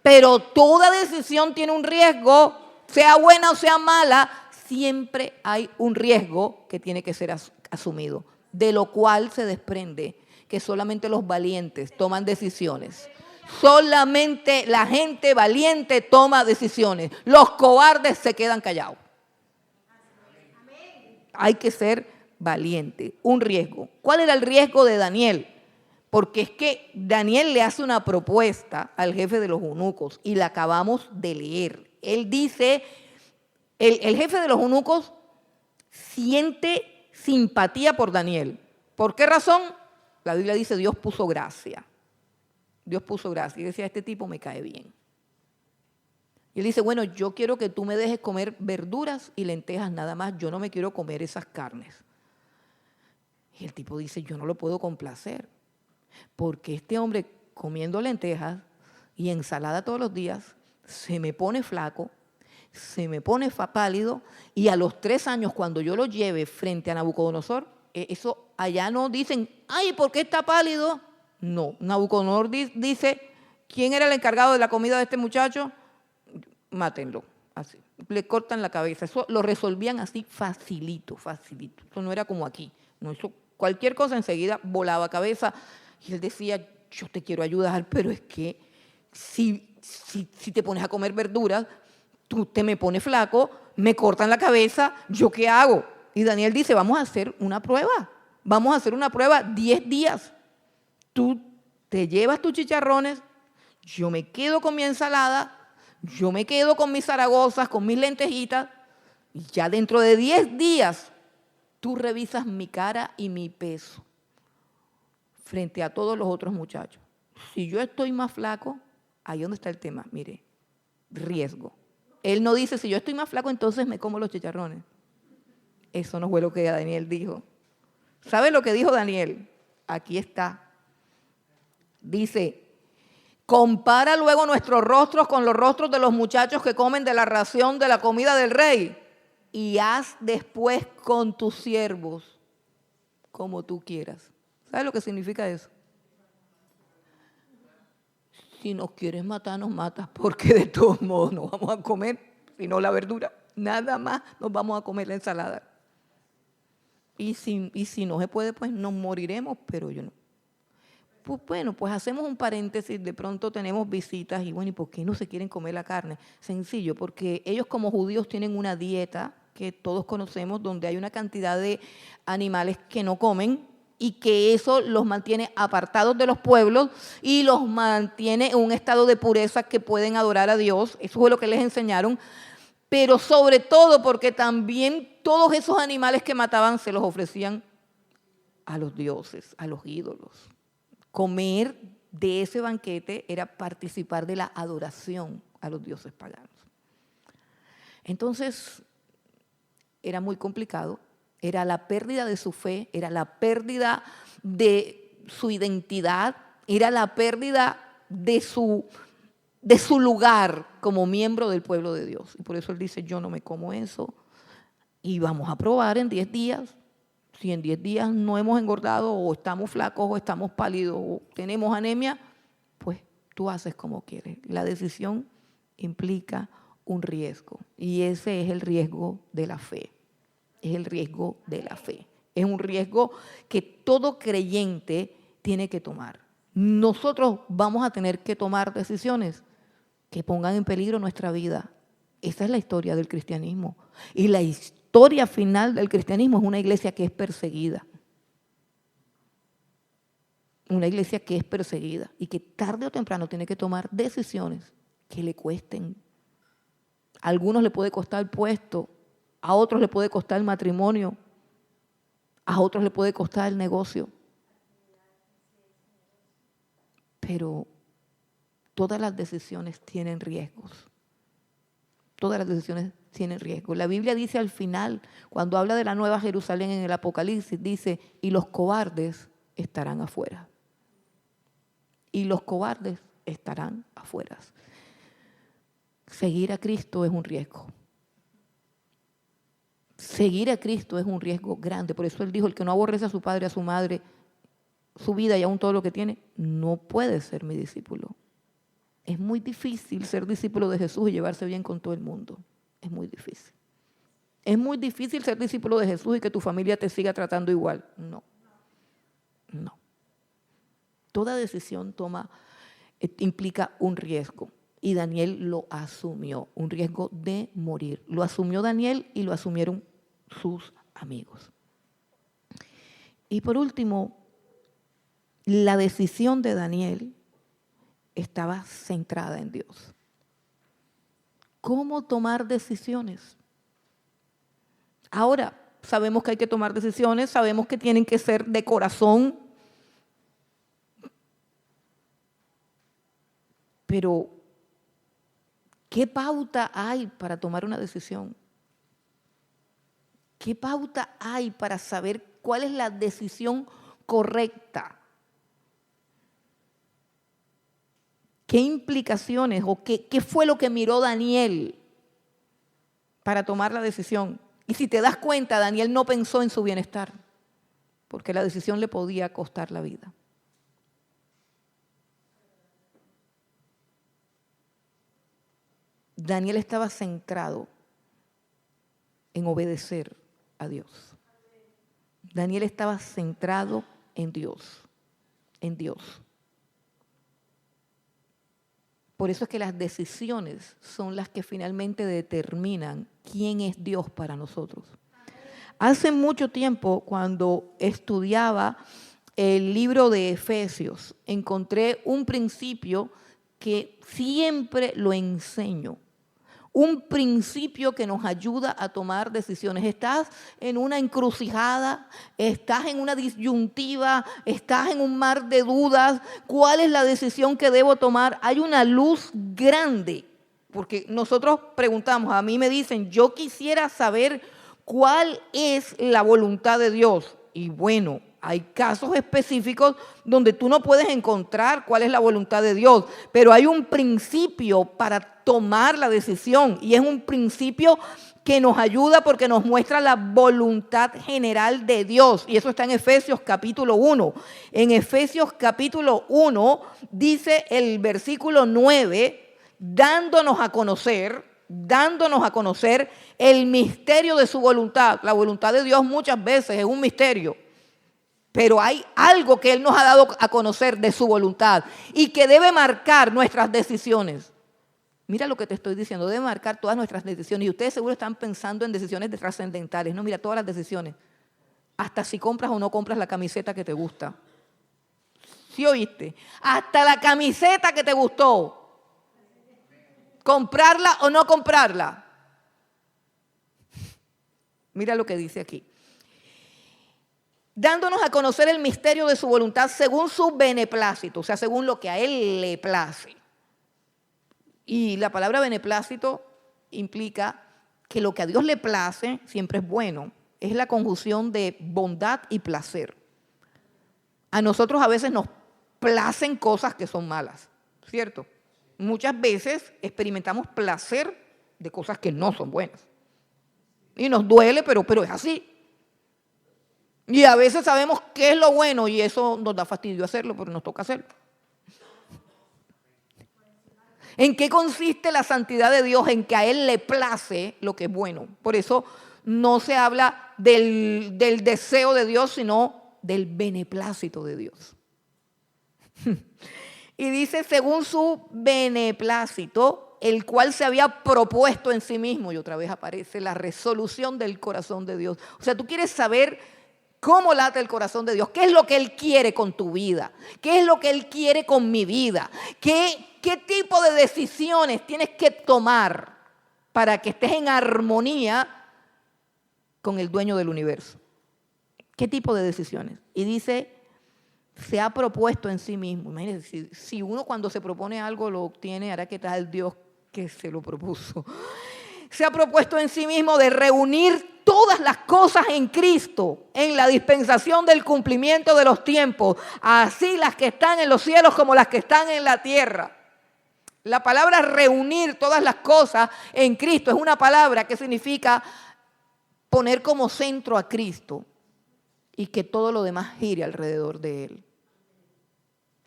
Pero toda decisión tiene un riesgo, sea buena o sea mala, siempre hay un riesgo que tiene que ser asumido, de lo cual se desprende que solamente los valientes toman decisiones. Solamente la gente valiente toma decisiones. Los cobardes se quedan callados. Hay que ser valiente. Un riesgo. ¿Cuál era el riesgo de Daniel? Porque es que Daniel le hace una propuesta al jefe de los eunucos y la acabamos de leer. Él dice, el jefe de los eunucos siente simpatía por Daniel. ¿Por qué razón? La Biblia dice, Dios puso gracia. Dios puso gracia y decía, este tipo me cae bien. Y él dice, bueno, yo quiero que tú me dejes comer verduras y lentejas nada más, yo no me quiero comer esas carnes. Y el tipo dice, yo no lo puedo complacer, porque este hombre comiendo lentejas y ensalada todos los días, se me pone flaco, se me pone pálido, y a los 3 años cuando yo lo lleve frente a Nabucodonosor, eso allá no dicen, ay, ¿por qué está pálido? No, Nabucodonosor dice, ¿quién era el encargado de la comida de este muchacho? Mátenlo, así, le cortan la cabeza. Eso lo resolvían así facilito. Eso no era como aquí, no, eso, cualquier cosa enseguida volaba cabeza. Y él decía, yo te quiero ayudar, pero es que si te pones a comer verduras, tú te me pones flaco, me cortan la cabeza, ¿yo qué hago? Y Daniel dice, vamos a hacer una prueba, 10 días. Tú te llevas tus chicharrones, yo me quedo con mi ensalada, yo me quedo con mis zaragozas, con mis lentejitas, y ya dentro de 10 días tú revisas mi cara y mi peso frente a todos los otros muchachos. Si yo estoy más flaco, ahí donde está el tema, mire, riesgo. Él no dice, si yo estoy más flaco, entonces me como los chicharrones. Eso no fue lo que Daniel dijo. ¿Sabe lo que dijo Daniel? Aquí está. Dice, compara luego nuestros rostros con los rostros de los muchachos que comen de la ración de la comida del rey, y haz después con tus siervos como tú quieras. ¿Sabes lo que significa eso? Si nos quieres matar, nos matas, porque de todos modos no vamos a comer, sino la verdura. Nada más nos vamos a comer la ensalada. Y si no se puede, pues nos moriremos, pero yo no. Pues bueno, pues hacemos un paréntesis, de pronto tenemos visitas y bueno, ¿y por qué no se quieren comer la carne? Sencillo, porque ellos como judíos tienen una dieta que todos conocemos, donde hay una cantidad de animales que no comen y que eso los mantiene apartados de los pueblos y los mantiene en un estado de pureza que pueden adorar a Dios. Eso fue lo que les enseñaron. Pero sobre todo porque también todos esos animales que mataban se los ofrecían a los dioses, a los ídolos. Comer de ese banquete era participar de la adoración a los dioses paganos. Entonces, era muy complicado, era la pérdida de su fe, era la pérdida de su identidad, era la pérdida de su lugar como miembro del pueblo de Dios. Y por eso él dice, yo no me como eso. Y vamos a probar en 10 días. Si en 10 días no hemos engordado o estamos flacos o estamos pálidos o tenemos anemia, pues tú haces como quieres. La decisión implica un riesgo y ese es el riesgo de la fe. Es el riesgo de la fe. Es un riesgo que todo creyente tiene que tomar. Nosotros vamos a tener que tomar decisiones que pongan en peligro nuestra vida. Esa es la historia del cristianismo. Y la historia final del cristianismo es una iglesia que es perseguida. Una iglesia que es perseguida y que tarde o temprano tiene que tomar decisiones que le cuesten. A algunos le puede costar el puesto, a otros le puede costar el matrimonio, a otros le puede costar el negocio. Pero todas las decisiones tienen riesgos. Todas las decisiones tienen riesgos. La Biblia dice al final, cuando habla de la Nueva Jerusalén en el Apocalipsis, dice, y los cobardes estarán afuera. Y los cobardes estarán afuera. Seguir a Cristo es un riesgo. Seguir a Cristo es un riesgo grande. Por eso él dijo, el que no aborrece a su padre, a su madre, su vida y aún todo lo que tiene, no puede ser mi discípulo. Es muy difícil ser discípulo de Jesús y llevarse bien con todo el mundo. Es muy difícil. Es muy difícil ser discípulo de Jesús y que tu familia te siga tratando igual. No. No. Toda decisión implica un riesgo. Y Daniel lo asumió, un riesgo de morir. Lo asumió Daniel y lo asumieron sus amigos. Y por último, la decisión de Daniel estaba centrada en Dios. ¿Cómo tomar decisiones? Ahora, sabemos que hay que tomar decisiones, sabemos que tienen que ser de corazón, pero ¿qué pauta hay para tomar una decisión? ¿Qué pauta hay para saber cuál es la decisión correcta? ¿Qué implicaciones o qué fue lo que miró Daniel para tomar la decisión? Y si te das cuenta, Daniel no pensó en su bienestar, porque la decisión le podía costar la vida. Daniel estaba centrado en obedecer a Dios. Daniel estaba centrado en Dios, en Dios. Por eso es que las decisiones son las que finalmente determinan quién es Dios para nosotros. Hace mucho tiempo, cuando estudiaba el libro de Efesios, encontré un principio que siempre lo enseño. Un principio que nos ayuda a tomar decisiones. Estás en una encrucijada, estás en una disyuntiva, estás en un mar de dudas. ¿Cuál es la decisión que debo tomar? Hay una luz grande, porque nosotros preguntamos, a mí me dicen, yo quisiera saber cuál es la voluntad de Dios. Y bueno, hay casos específicos donde tú no puedes encontrar cuál es la voluntad de Dios, pero hay un principio para tomar la decisión y es un principio que nos ayuda porque nos muestra la voluntad general de Dios y eso está en Efesios capítulo 1. En Efesios capítulo 1 dice el versículo 9, dándonos a conocer el misterio de su voluntad. La voluntad de Dios muchas veces es un misterio. Pero hay algo que Él nos ha dado a conocer de su voluntad y que debe marcar nuestras decisiones. Mira lo que te estoy diciendo, debe marcar todas nuestras decisiones. Y ustedes seguro están pensando en decisiones trascendentales. No, mira, todas las decisiones. Hasta si compras o no compras la camiseta que te gusta. ¿Sí oíste? Hasta la camiseta que te gustó. ¿Comprarla o no comprarla? Mira lo que dice aquí. Dándonos a conocer el misterio de su voluntad según su beneplácito, o sea, según lo que a Él le place. Y la palabra beneplácito implica que lo que a Dios le place siempre es bueno. Es la conjunción de bondad y placer. A nosotros a veces nos placen cosas que son malas, ¿cierto? Muchas veces experimentamos placer de cosas que no son buenas. Y nos duele, pero es así. Y a veces sabemos qué es lo bueno y eso nos da fastidio hacerlo, pero nos toca hacerlo. ¿En qué consiste la santidad de Dios? En que a Él le place lo que es bueno. Por eso no se habla del deseo de Dios, sino del beneplácito de Dios. Y dice, según su beneplácito, el cual se había propuesto en sí mismo. Y otra vez aparece la resolución del corazón de Dios. O sea, tú quieres saber cómo late el corazón de Dios. ¿Qué es lo que Él quiere con tu vida? ¿Qué es lo que Él quiere con mi vida? ¿Qué tipo de decisiones tienes que tomar para que estés en armonía con el dueño del universo? ¿Qué tipo de decisiones? Y dice, se ha propuesto en sí mismo. Imagínense, si uno cuando se propone algo lo obtiene, hará que tal Dios que se lo propuso. Se ha propuesto en sí mismo de reunir todas las cosas en Cristo, en la dispensación del cumplimiento de los tiempos, así las que están en los cielos como las que están en la tierra. La palabra reunir todas las cosas en Cristo es una palabra que significa poner como centro a Cristo y que todo lo demás gire alrededor de Él.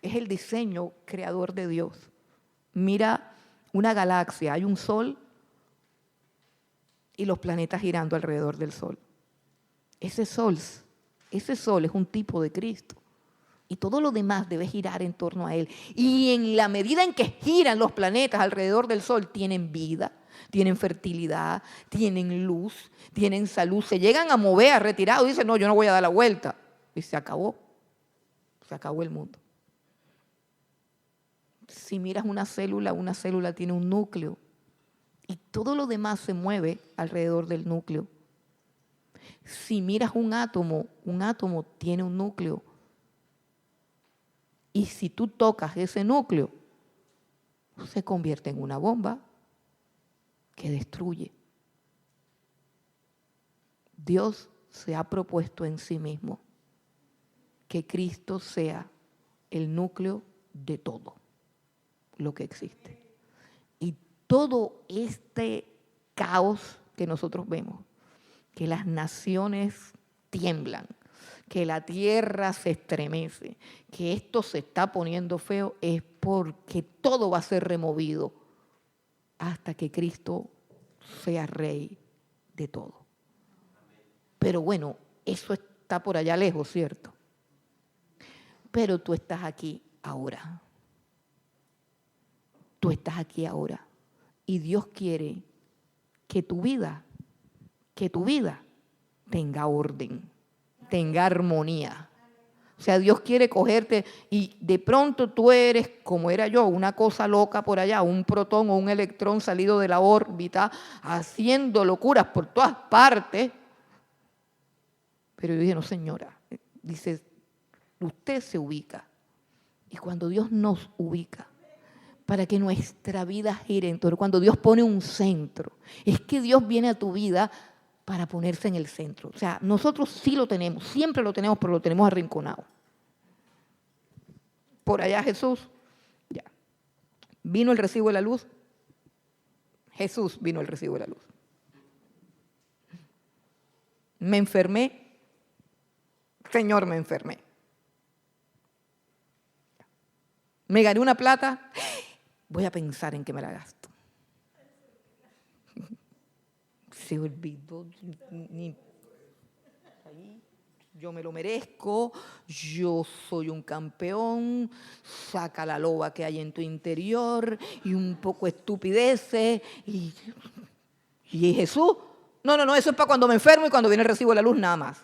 Es el diseño creador de Dios. Mira una galaxia, hay un sol y los planetas girando alrededor del sol. Ese sol es un tipo de Cristo. Y todo lo demás debe girar en torno a Él. Y en la medida en que giran los planetas alrededor del sol, tienen vida, tienen fertilidad, tienen luz, tienen salud. Se llegan a mover, a retirar, y dicen, no, yo no voy a dar la vuelta. Y se acabó el mundo. Si miras una célula tiene un núcleo. Y todo lo demás se mueve alrededor del núcleo. Si miras un átomo tiene un núcleo. Y si tú tocas ese núcleo, se convierte en una bomba que destruye. Dios se ha propuesto en sí mismo que Cristo sea el núcleo de todo lo que existe. Y todo este caos que nosotros vemos, que las naciones tiemblan, que la tierra se estremece, que esto se está poniendo feo, es porque todo va a ser removido hasta que Cristo sea Rey de todo. Pero bueno, eso está por allá lejos, ¿cierto? Pero tú estás aquí ahora. Tú estás aquí ahora. Y Dios quiere que tu vida tenga orden, tenga armonía. O sea, Dios quiere cogerte y de pronto tú eres, como era yo, una cosa loca por allá, un protón o un electrón salido de la órbita, haciendo locuras por todas partes. Pero yo dije, no, señora, dice, usted se ubica. Y cuando Dios nos ubica, para que nuestra vida gire en torno, cuando Dios pone un centro, es que Dios viene a tu vida para ponerse en el centro. O sea, nosotros sí lo tenemos, siempre lo tenemos, pero lo tenemos arrinconado. Por allá Jesús, ya. Vino el recibo de la luz. Jesús vino el recibo de la luz. Me enfermé. Señor, me enfermé. Me gané una plata. Voy a pensar en qué me la gasto. Se olvidó. Yo me lo merezco. Yo soy un campeón. Saca la loba que hay en tu interior y un poco estupideces. Y Jesús. No, eso es para cuando me enfermo y cuando viene el recibo de la luz, nada más.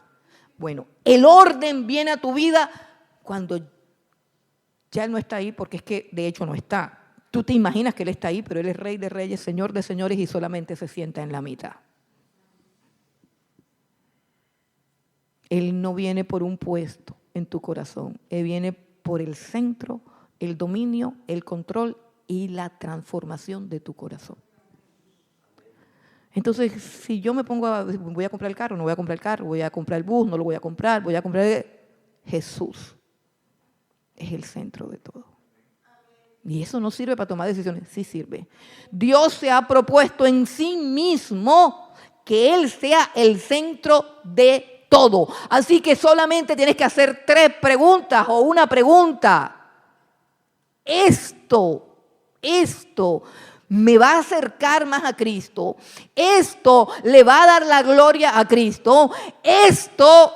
Bueno, el orden viene a tu vida cuando ya Él no está ahí, porque es que de hecho no está. Tú te imaginas que Él está ahí, pero Él es Rey de Reyes, Señor de Señores y solamente se sienta en la mitad. Él no viene por un puesto en tu corazón. Él viene por el centro, el dominio, el control y la transformación de tu corazón. Entonces, si yo me pongo voy a comprar el carro, no voy a comprar el carro, voy a comprar el bus, no lo voy a comprar, Jesús es el centro de todo. Y eso no sirve para tomar decisiones, sí sirve. Dios se ha propuesto en sí mismo que Él sea el centro de todo. Así que solamente tienes que hacer 3 preguntas o una pregunta. Esto me va a acercar más a Cristo. Esto le va a dar la gloria a Cristo. Esto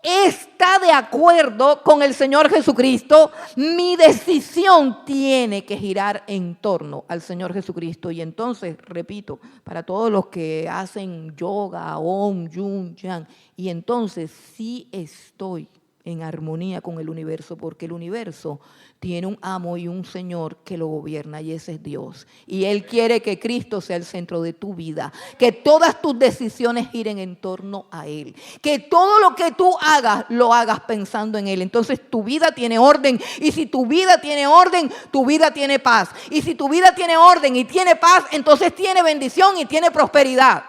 está de acuerdo con el Señor Jesucristo. Mi decisión tiene que girar en torno al Señor Jesucristo. Y entonces, repito, para todos los que hacen yoga, Om, Yum, Yang, y entonces sí estoy en armonía con el universo, porque el universo tiene un amo y un Señor que lo gobierna, y ese es Dios. Y Él quiere que Cristo sea el centro de tu vida, que todas tus decisiones giren en torno a Él, que todo lo que tú hagas, lo hagas pensando en Él. Entonces tu vida tiene orden, y si tu vida tiene orden, tu vida tiene paz. Y si tu vida tiene orden y tiene paz, entonces tiene bendición y tiene prosperidad.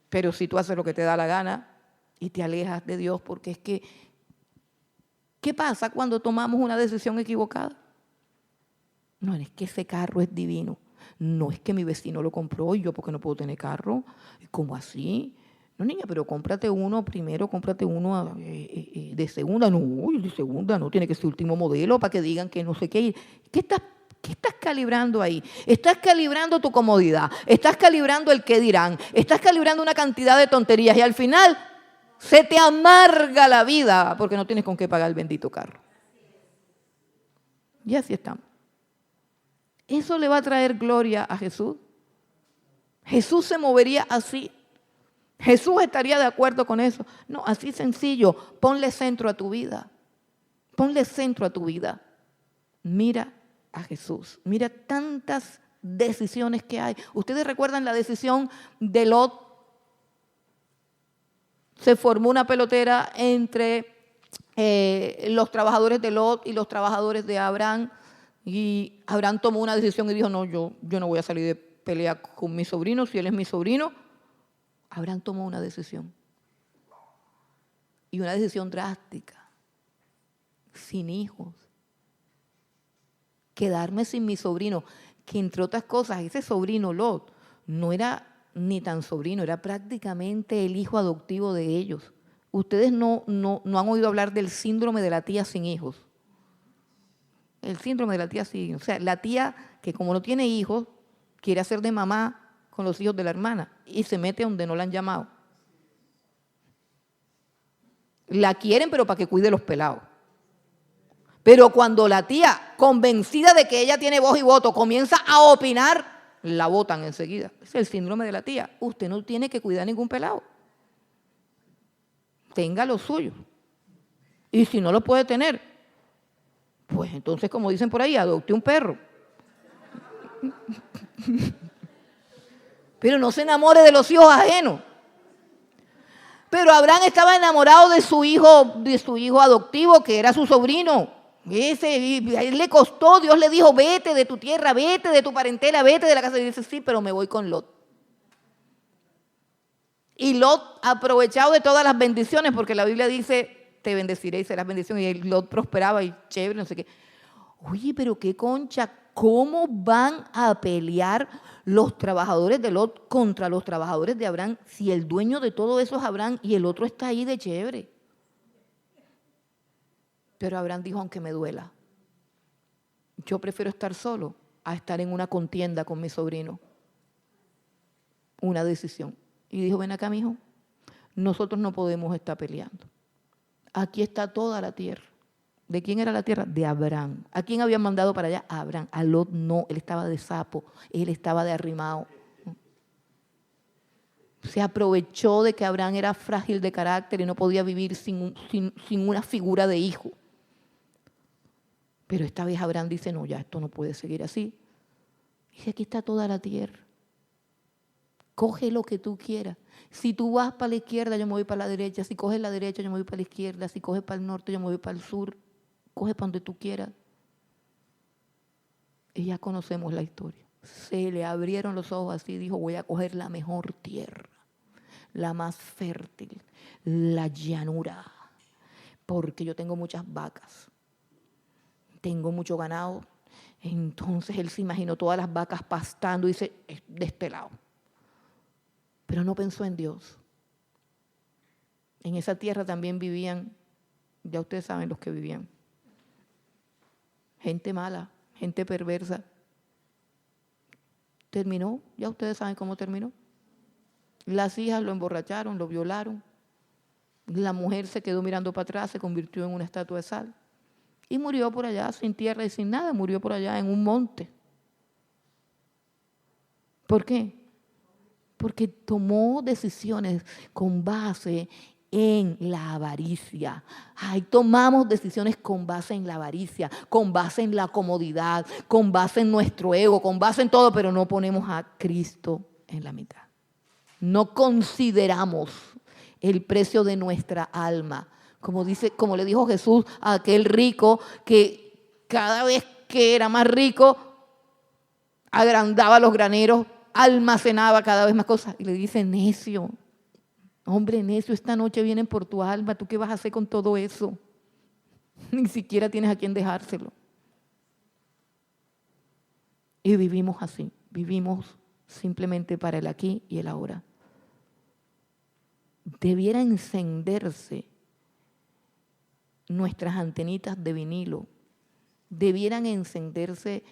Pero si tú haces lo que te da la gana y te alejas de Dios, porque es que, ¿qué pasa cuando tomamos una decisión equivocada? No, es que ese carro es divino. No, es que mi vecino lo compró y yo porque no puedo tener carro. ¿Cómo así? No, niña, pero cómprate uno primero, cómprate uno de segunda. No, de segunda no, tiene que ser último modelo para que digan que no sé qué. ¿Qué estás calibrando ahí? Estás calibrando tu comodidad, estás calibrando el qué dirán, estás calibrando una cantidad de tonterías y al final se te amarga la vida porque no tienes con qué pagar el bendito carro. Y así estamos. ¿Eso le va a traer gloria a Jesús? ¿Jesús se movería así? ¿Jesús estaría de acuerdo con eso? No, así sencillo. Ponle centro a tu vida. Ponle centro a tu vida. Mira a Jesús. Mira tantas decisiones que hay. ¿Ustedes recuerdan la decisión de Lot? Se formó una pelotera entre los trabajadores de Lot y los trabajadores de Abraham. Y Abraham tomó una decisión y dijo, no, yo no voy a salir de pelea con mi sobrino, si él es mi sobrino. Abraham tomó una decisión. Y una decisión drástica. Sin hijos. Quedarme sin mi sobrino. Que entre otras cosas, ese sobrino Lot no era ni tan sobrino, era prácticamente el hijo adoptivo de ellos. Ustedes no han oído hablar del síndrome de la tía sin hijos. El síndrome de la tía sin hijos. O sea, la tía que como no tiene hijos, quiere hacer de mamá con los hijos de la hermana y se mete donde no la han llamado. La quieren, pero para que cuide los pelados. Pero cuando la tía, convencida de que ella tiene voz y voto, comienza a opinar, la botan enseguida. Es el síndrome de la tía. Usted no tiene que cuidar ningún pelado. Tenga lo suyo. Y si no lo puede tener, pues entonces, como dicen por ahí, adopte un perro. Pero no se enamore de los hijos ajenos. Pero Abraham estaba enamorado de su hijo adoptivo, que era su sobrino. Y a él le costó, Dios le dijo, vete de tu tierra, vete de tu parentela, vete de la casa. Y dice, sí, pero me voy con Lot. Y Lot, aprovechado de todas las bendiciones, porque la Biblia dice, te bendeciré y serás bendición. Y Lot prosperaba y chévere, no sé qué. Oye, pero qué concha, ¿cómo van a pelear los trabajadores de Lot contra los trabajadores de Abraham si el dueño de todo eso es Abraham y el otro está ahí de chévere? Pero Abraham dijo, aunque me duela, yo prefiero estar solo a estar en una contienda con mi sobrino. Una decisión. Y dijo, ven acá, mijo, nosotros no podemos estar peleando. Aquí está toda la tierra. ¿De quién era la tierra? De Abraham. ¿A quién habían mandado para allá? A Abraham. A Lot no, él estaba de sapo, él estaba de arrimado. Se aprovechó de que Abraham era frágil de carácter y no podía vivir sin una figura de hijo. Pero esta vez Abraham dice, no, ya esto no puede seguir así. Dice, aquí está toda la tierra. Coge lo que tú quieras. Si tú vas para la izquierda, yo me voy para la derecha. Si coges la derecha, yo me voy para la izquierda. Si coges para el norte, yo me voy para el sur. Coge para donde tú quieras. Y ya conocemos la historia. Se le abrieron los ojos así y dijo, voy a coger la mejor tierra, la más fértil, la llanura, porque yo tengo muchas vacas, tengo mucho ganado. Entonces él se imaginó todas las vacas pastando y dice, de este lado. Pero no pensó en Dios. En esa tierra también vivían, ya ustedes saben los que vivían, gente mala, gente perversa. Terminó, ya ustedes saben cómo terminó. Las hijas lo emborracharon, lo violaron. La mujer se quedó mirando para atrás, se convirtió en una estatua de sal. Y murió por allá, sin tierra y sin nada, murió por allá en un monte. ¿Por qué? Porque tomó decisiones con base en la avaricia. Ay, tomamos decisiones con base en la avaricia, con base en la comodidad, con base en nuestro ego, con base en todo, pero no ponemos a Cristo en la mitad. No consideramos el precio de nuestra alma. Como le dijo Jesús a aquel rico que cada vez que era más rico, agrandaba los graneros, almacenaba cada vez más cosas. Y le dice, necio, hombre necio, esta noche vienen por tu alma, ¿tú qué vas a hacer con todo eso? Ni siquiera tienes a quién dejárselo. Y vivimos así, vivimos simplemente para el aquí y el ahora. Debiera encenderse nuestras antenitas de vinilo, debieran encenderse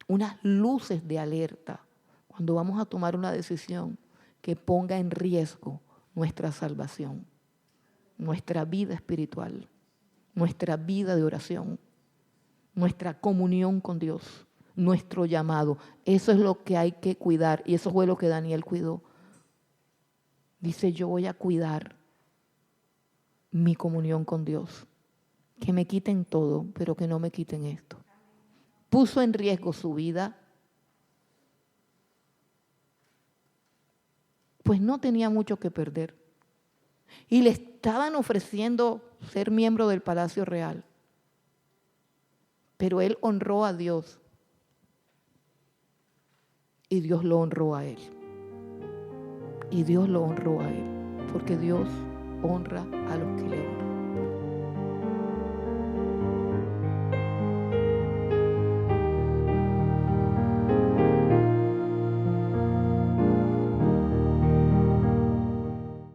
unas luces de alerta cuando vamos a tomar una decisión que ponga en riesgo nuestra salvación, nuestra vida espiritual, nuestra vida de oración, nuestra comunión con Dios, nuestro llamado. Eso es lo que hay que cuidar y eso fue lo que Daniel cuidó. Dice, yo voy a cuidar mi comunión con Dios. Que me quiten todo, pero que no me quiten esto. Puso en riesgo su vida, pues no tenía mucho que perder. Y le estaban ofreciendo ser miembro del Palacio Real. Pero él honró a Dios. Y Dios lo honró a él. Y Dios lo honró a él. Porque Dios honra a los que le honran.